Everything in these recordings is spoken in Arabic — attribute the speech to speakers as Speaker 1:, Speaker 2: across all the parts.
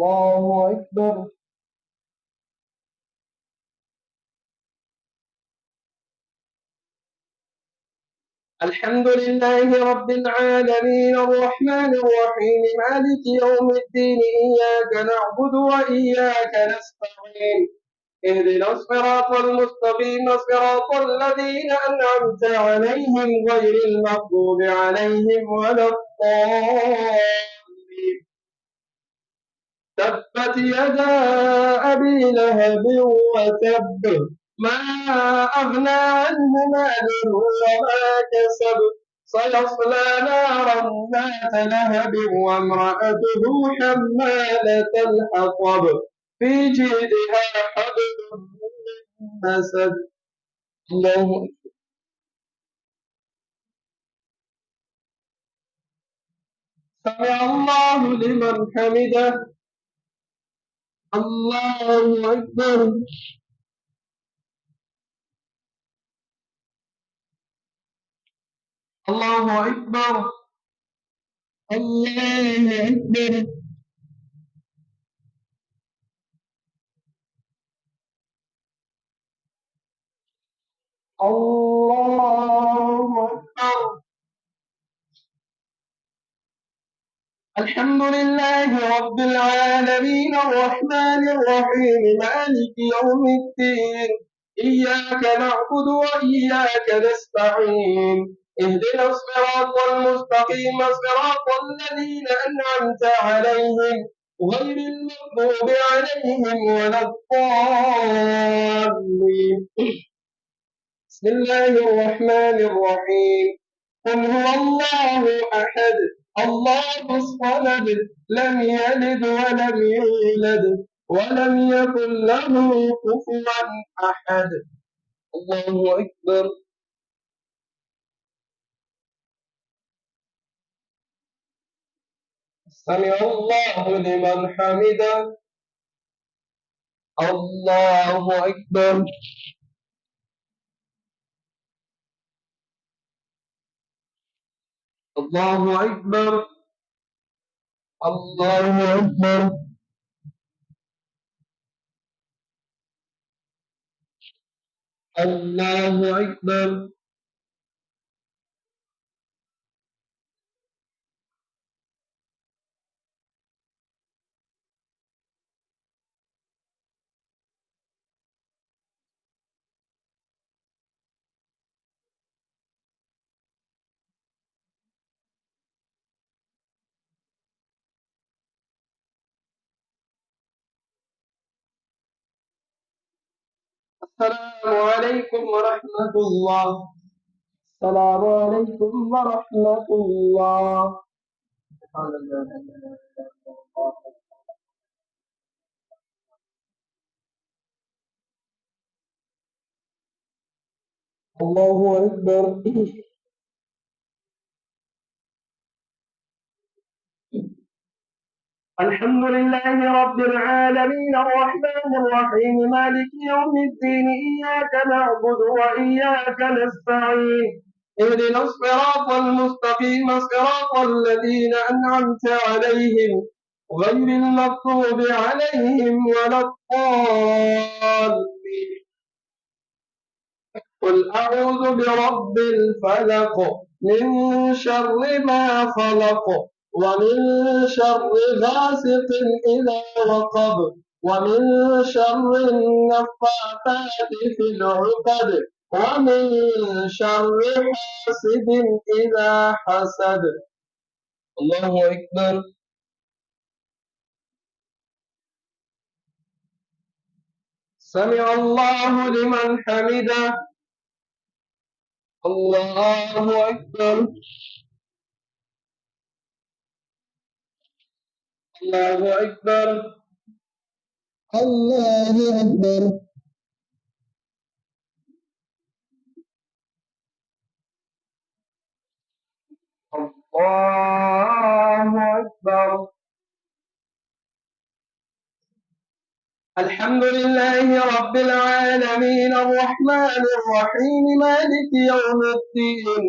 Speaker 1: الله أكبر. الحمد لله رب العالمين الرحمن الرحيم مالك يوم الدين إياك نعبد وإياك نستعين اهدنا الصراط المستقيم صراط الذين أنعمت عليهم غير المغضوب عليهم ولا الضالين. تبت يدا أبي لهب وتب ما أغنى عنه ماله وما كسب سيصلى نارا ذات لهب وامرأته حمالة الحطب في جيدها حبل من مسد. الله سمع الله لمن حمده. الله أكبر. الله أكبر. الله أكبر. الله أكبر. الحمد لله رب العالمين الرحمن الرحيم مالك يوم الدين إياك نعبد وإياك نستعين اهدنا الصراط المستقيم صراط الذين أنعمت عليهم غير المغضوب عليهم ولا الضالين. بسم الله الرحمن الرحيم. قل هو الله أحد الله الصمد لم يلد ولم يولد ولم يكن له كفوا أحد. الله أكبر. سمع الله لمن حمده. الله أكبر. الله أكبر. الله أكبر. الله أكبر. السلام عليكم ورحمة الله. السلام عليكم ورحمة الله. الله أكبر. الحمد لله رب العالمين الرحمن الرحيم مالك يوم الدين إياك نعبد وإياك نستعين اهدنا الصراط المستقيم صراط الذين أنعمت عليهم غير المغضوب عليهم ولا الضالين. قل أعوذ برب الفلق من شر ما خلق ومن شر غاسق إذا وقب ومن شر النفاثات في العقد ومن شر حاسد إذا حسد. الله أكبر. سمع الله لمن حمده. الله أكبر. الله أكبر. الله أكبر. الله أكبر. الحمد لله رب العالمين الرحمن الرحيم مالك يوم الدين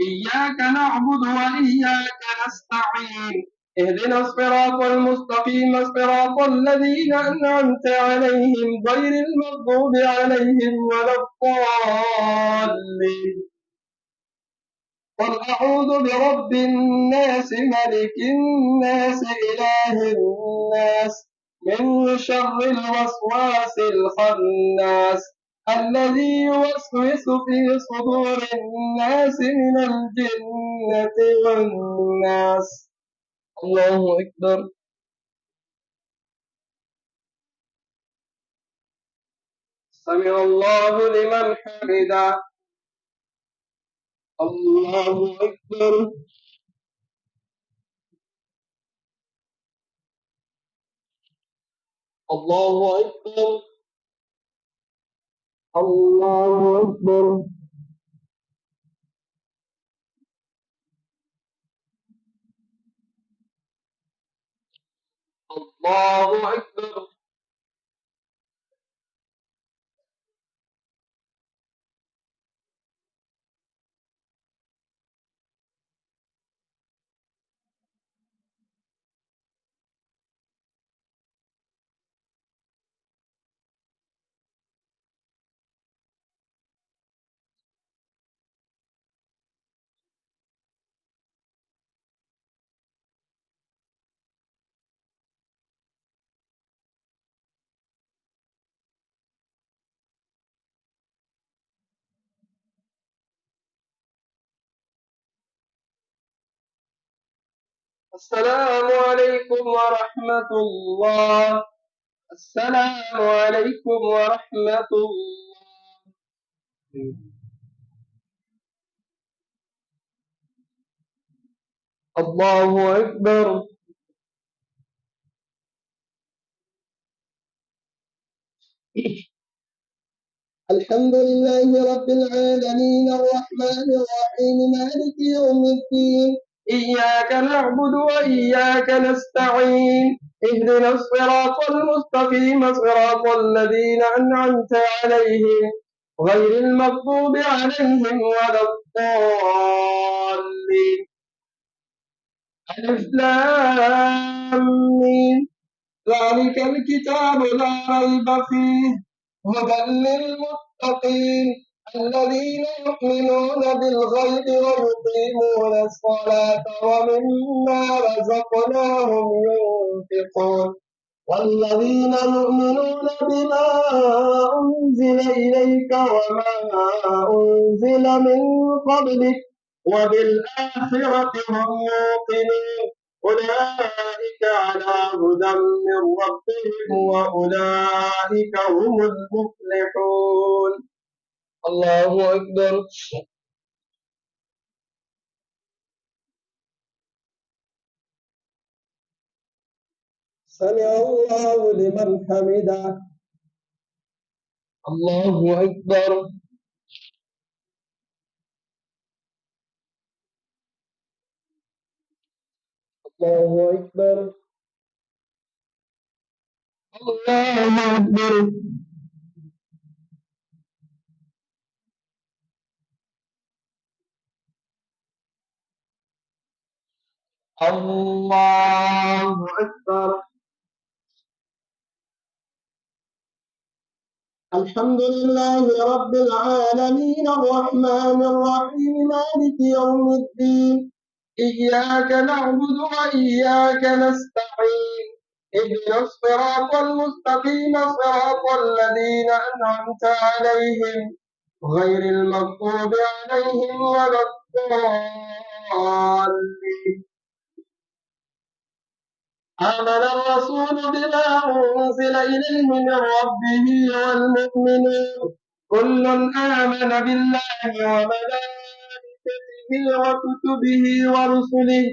Speaker 1: إياك نعبد وإياك نستعين اهدنا الصراط المستقيم صراط الذين أنعمت عليهم غير المغضوب عليهم ولا الضالين. قل أعوذ برب الناس ملك الناس إله الناس من شر الوسواس الخناس الذي يوسوس في صدور الناس من الجنة والناس. الله أكبر. سمع الله لمن حمده. الله أكبر. الله أكبر. الله أكبر. الله أكبر. السلام عليكم ورحمة الله. السلام عليكم ورحمة الله. الله أكبر. الحمد لله رب العالمين الرحمن الرحيم مالك يوم الدين. إياك نعبد وإياك نستعين. اهدنا الصراط المستقيم صراط الذين أنعمت عليهم غير المغضوب عليهم ولا الضالين. ألف لام ميم. ذلك الكتاب لا ريب فيه هدى للمتقين الذين يؤمنون بالغيب ويقيمون الصلاة ومما رزقناهم ينفقون والذين يؤمنون بما أنزل إليك وما أنزل من قبلك وبالآخرة هم يوقنون أولئك على هدى من ربهم وأولئك هم المفلحون. الله أكبر. سمع الله لمن حمده. الله أكبر. الله أكبر. الله أكبر. الله أكبر. الحمد لله رب العالمين الرحمن الرحيم مالك يوم الدين. إياك نعبد وإياك نستعين. اهدنا الصراط المستقيم صراط الذين أنعمت عليهم غير المغضوب عليهم ولا الضالين. آمن الرسول بما أنزل إليه من ربه والمؤمنون كل آمن بالله وملائكته وكتبه ورسله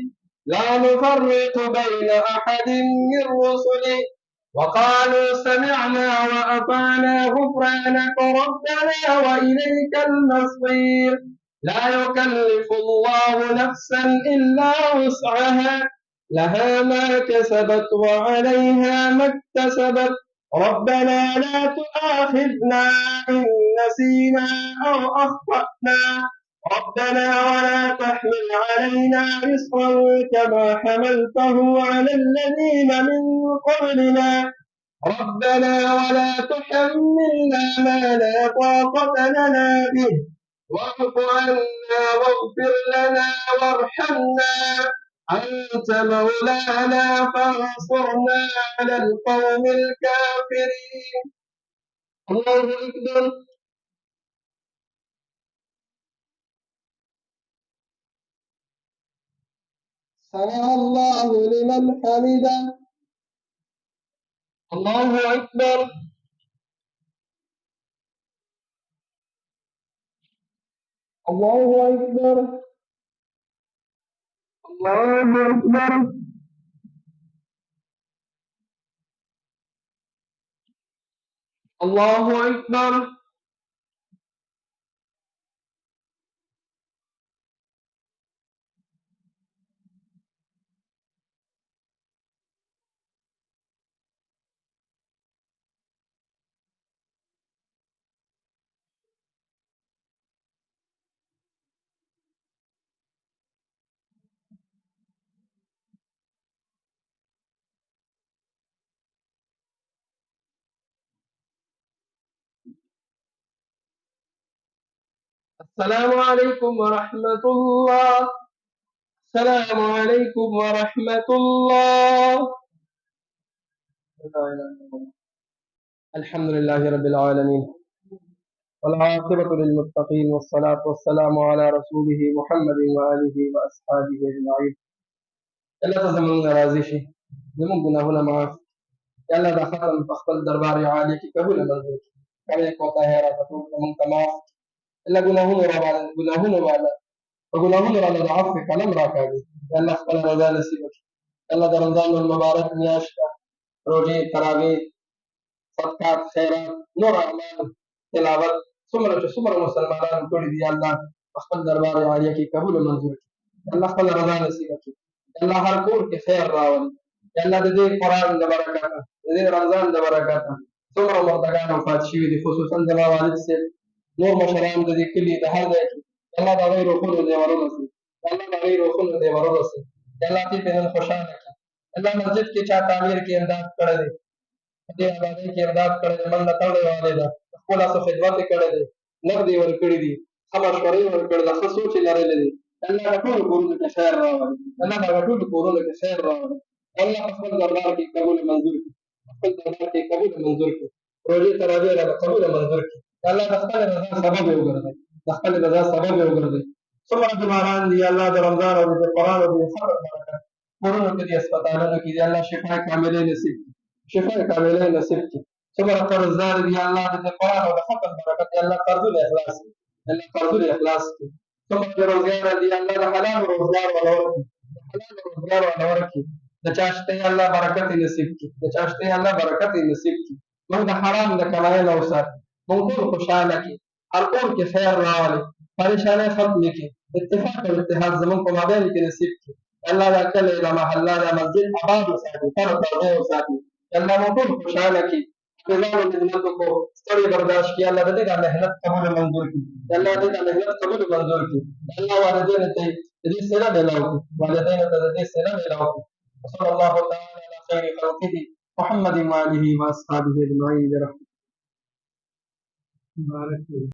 Speaker 1: لا نفرق بين أحد من رسله وقالوا سمعنا وأطعنا غفرانك ربنا وإليك المصير. لا يكلف الله نفسا إلا وسعها لها ما كسبت وعليها ما اكتسبت ربنا لا تؤاخذنا إن نسينا أو أخطأنا ربنا ولا تحمل علينا إصرا كما حملته على الذين من قبلنا ربنا ولا تحملنا ما لا طاقة لنا به واعف عنا واغفر لنا وارحمنا أنت مولانا فانصرنا على القوم الكافرين. الله أكبر. سمع الله لمن حمده. الله أكبر. الله أكبر. الله أكبر. الله أكبر. السلام عليكم ورحمة الله. السلام عليكم ورحمة الله. الحمد لله رب العالمين والعاقبة للمتقين والصلاة والسلام على رسوله محمد وآله وأصحابه أجمعين. يلا تزمن راضي شي زمون گناهونه معاف يلا دا ختم بخبل دربار عالي کی قبول منظور کړي کوتا ہے را ټول من تمام يلا گناهونه والا وګناهونه والا د عفو کلم راکاږي يلا خپل رضا نصیب کړي يلا د رمضان المبارک میاشت روزي تراویح صدقات خیرات نور اعمال تلاوت څومره مسلمانانو کړي دي الله خپل دربار عالیه کې قبول منظور کړي الله خپل رضا نصیب کړي الله هر کور کې خیر راولي الله د دې قرآن د برکاته د دې رمضان د برکاته څومره مرتګان وفات شوي دي خصوصا زما والد صاحب نور مشران د دې کلي د هر ځای کې الله د هغوی روحونو دې ورورسي الله د هغوی روحونو دې ورورسي الله دې په نن خوشحاله کړي الله مسجد کې چا تعمیر کې امداد کړی دی دې آبادۍ کې امداد کړی دی منډه تړلې والې ده خپل څه خدمت یې کړی دی نقد یې ورکړي دي ښه مشورې یې ورکړي ده ښه سوچ یې لرلی دی الله د ټولو کورونو کې خیر راولي الله د ټولو کورونو کې خیر راولي الله خپل دربار کې قبول منظور کړي خپل دربار کې قبول منظور کړي روزي تراویح را قبول منظور کړي الله د خپل رضا سبب یې وګرځي د خپل رضا سبب یې وګرځي څومره بیماران دي الله د رمضان او د قرآن او د صبر برکت کورونو کې دي هسپتالونو کې دي الله شفا کامله نصیب کړي شفا کامله نصیب کړي څومره قرضدار دي الله د قرآن او د ختم برکت الله قرضونه اخلاص کړي الله قرضونه اخلاص کړي څومره بېروزګاره دي الله د حلال روزګار ولا ورکړي د حلال روزګار ولا ورکړي د چا شته الله برکت یې نصیب کړي د چا شته الله برکت یې نصیب کړي موږ د حرام د کمایۍ نه وساتي موږ ټول خوشحاله کړي هر کور کې خیر راولي پریشانۍ ختمې کړي اتفاق او اتحاد زموږ په مابین کې نصیب کړي الله دا کلی دا محله دا مسجد آباد وساتي تر تازه وساتي الله موږ ټول خوشحاله کړي حافظانو خدمت وکړو ستړي برداشت کړي الله د دې دا محنت قبول منظور کړي الله دې دا محنت قبول منظور کړي الله والدینو ته د دې صله میلاو کړي والدینو ته د دې صله میلاو کړي وصلى الله تعالى على خير خلقه محمد وآله وأصحابه أجمعين برحمته.